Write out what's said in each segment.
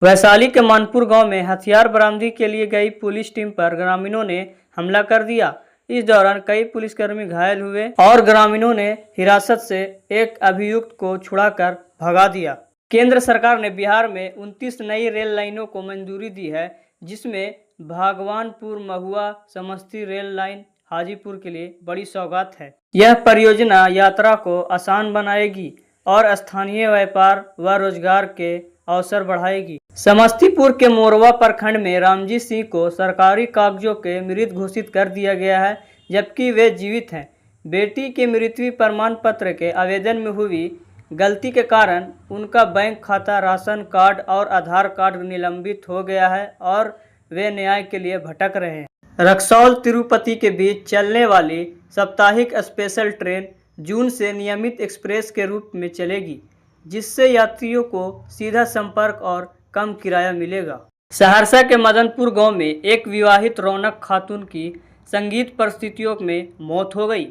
वैशाली के मानपुर गांव में हथियार बरामदगी के लिए गई पुलिस टीम पर ग्रामीणों ने हमला कर दिया। इस दौरान कई पुलिसकर्मी घायल हुए और ग्रामीणों ने हिरासत से एक अभियुक्त को छुड़ाकर भगा दिया। केंद्र सरकार ने बिहार में 29 नई रेल लाइनों को मंजूरी दी है, जिसमें भागवानपुर महुआ समस्ती रेल लाइन हाजीपुर के लिए बड़ी सौगात है। यह परियोजना यात्रा को आसान बनाएगी और स्थानीय व्यापार व रोजगार के अवसर बढ़ाएगी। समस्तीपुर के मोरवा प्रखंड में रामजी सिंह को सरकारी कागजों के मृत घोषित कर दिया गया है, जबकि वे जीवित हैं। बेटी के मृत्यु प्रमाण पत्र के आवेदन में हुई गलती के कारण उनका बैंक खाता, राशन कार्ड और आधार कार्ड निलंबित हो गया है और वे न्याय के लिए भटक रहे हैं। रक्सौल तिरुपति के बीच चलने वाली साप्ताहिक स्पेशल ट्रेन जून से नियमित एक्सप्रेस के रूप में चलेगी, जिससे यात्रियों को सीधा संपर्क और कम किराया मिलेगा। सहरसा के मदनपुर गांव में एक विवाहित रौनक खातून की संगीत परिस्थितियों में मौत हो गई।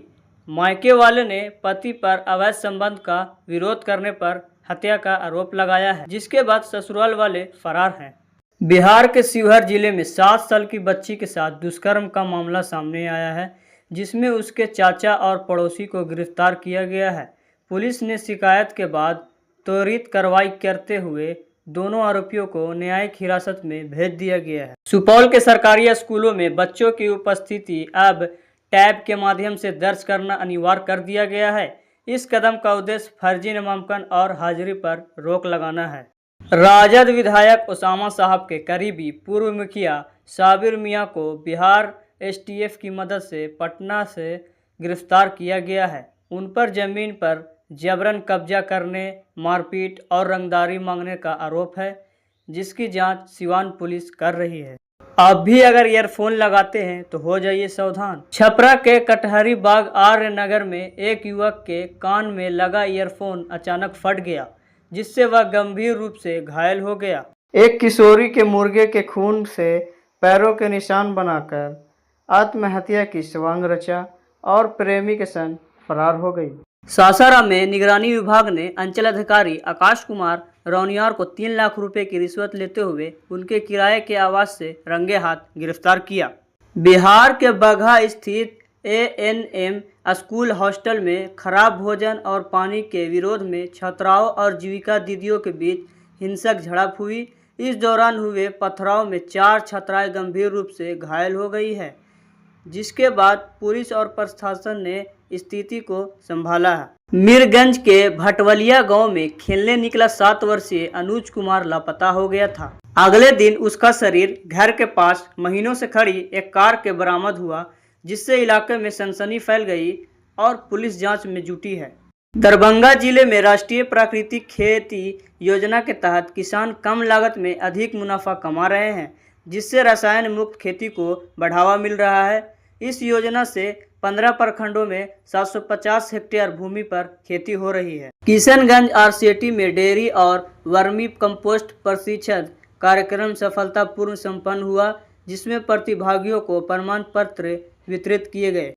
मायके वाले ने पति पर अवैध संबंध का विरोध करने पर हत्या का आरोप लगाया है, जिसके बाद ससुराल वाले फरार हैं। बिहार के शिवहर जिले में 7 साल की बच्ची के साथ दुष्कर्म का मामला सामने आया है, जिसमें उसके चाचा और पड़ोसी को गिरफ्तार किया गया है। पुलिस ने शिकायत के बाद त्वरित कार्रवाई करते हुए दोनों आरोपियों को न्यायिक हिरासत में भेज दिया गया है। सुपौल के सरकारी स्कूलों में बच्चों की उपस्थिति अब टैब के माध्यम से दर्ज करना अनिवार्य कर दिया गया है। इस कदम का उद्देश्य फर्जी नामांकन और हाजिरी पर रोक लगाना है। राजद विधायक उसामा साहब के करीबी पूर्व मुखिया साबिर मियां को बिहार एसटीएफ की मदद से पटना से गिरफ्तार किया गया है। उन पर जमीन पर जबरन कब्जा करने, मारपीट और रंगदारी मांगने का आरोप है, जिसकी जांच सिवान पुलिस कर रही है। आप भी अगर ईयरफोन लगाते हैं तो हो जाइए सावधान। छपरा के कटहरी बाग आर्य नगर में एक युवक के कान में लगा ईयरफोन अचानक फट गया, जिससे वह गंभीर रूप से घायल हो गया। एक किशोरी के मुर्गे के खून से पैरों के निशान बनाकर आत्महत्या की स्वांग रचा और प्रेमी के संग फरार हो गई। सासाराम में निगरानी विभाग ने अंचलाधिकारी आकाश कुमार रौनियार को 3 लाख रुपए की रिश्वत लेते हुए उनके किराए के आवास से रंगे हाथ गिरफ्तार किया। बिहार के बगहा स्थित ANM स्कूल हॉस्टल में खराब भोजन और पानी के विरोध में छात्राओं और जीविका दीदियों के बीच हिंसक झड़प हुई। इस दौरान हुए पथराव में 4 छात्राएं गंभीर रूप से घायल हो गई है, जिसके बाद पुलिस और प्रशासन ने स्थिति को संभाला है। मीरगंज के भटवलिया गांव में खेलने निकला 7 वर्षीय अनुज कुमार लापता हो गया था। अगले दिन उसका शरीर घर के पास महीनों से खड़ी एक कार के बरामद हुआ, जिससे इलाके में सनसनी फैल गई और पुलिस जांच में जुटी है। दरभंगा जिले में राष्ट्रीय प्राकृतिक खेती योजना के तहत किसान कम लागत में अधिक मुनाफा कमा रहे हैं, जिससे रसायन मुक्त खेती को बढ़ावा मिल रहा है। इस योजना से 15 प्रखंडों में 750 हेक्टेयर भूमि पर खेती हो रही है। किशनगंज RCT में डेयरी और वर्मी कंपोस्ट प्रशिक्षण कार्यक्रम सफलतापूर्ण संपन्न हुआ, जिसमें प्रतिभागियों को प्रमाण पत्र वितरित किए गए।